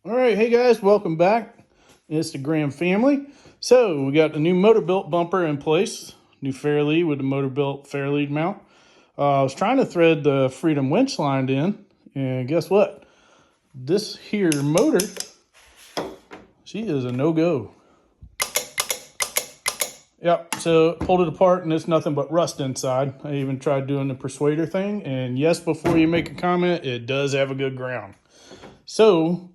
All right, hey guys, welcome back. Instagram family. So we got the new motor built bumper in place, new fairlead with the motor built fairlead mount. I was trying to thread the Freedom winch line in, and guess what? This here motor, she is a no-go. Yep, so pulled it apart and it's nothing but rust inside. I even tried doing the persuader thing, and yes, before you make a comment, it does have a good ground. So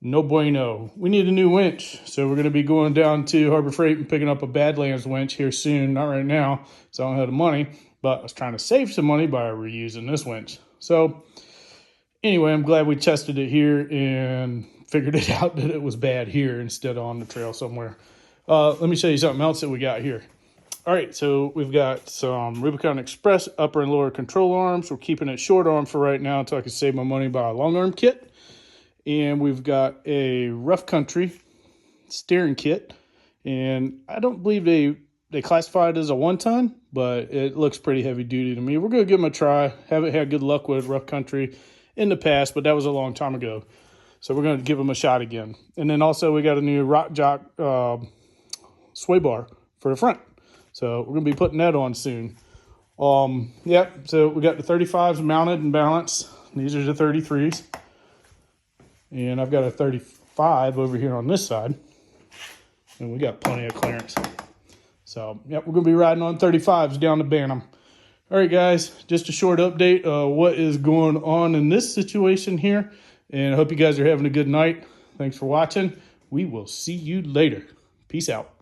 no bueno. We need a new winch. So we're going to be going down to Harbor Freight and picking up a Badlands winch here soon. Not right now, so I don't have the money. But I was trying to save some money by reusing this winch. So anyway, I'm glad we tested it here and figured it out that it was bad here instead of on the trail somewhere. Let me show you something else that we got here. All right, so we've got some Rubicon Express upper and lower control arms. We're keeping it short arm for right now until I can save my money by a long arm kit. And we've got a rough country steering kit, and I don't believe they classify it as a 1 ton, but it looks pretty heavy duty to me. We're going to give them a try. Haven't had good luck with rough country in the past, but that was a long time ago. So we're going to give them a shot again. And then also we got a new Rock Jock sway bar for the front. So we're going to be putting that on soon. Yep, so we got the 35s mounted and balanced. These are the 33s. And I've got a 35 over here on this side. And we got plenty of clearance. So, yep, we're going to be riding on 35s down to Bantam. All right, guys, just a short update of what is going on in this situation here. And I hope you guys are having a good night. Thanks for watching. We will see you later. Peace out.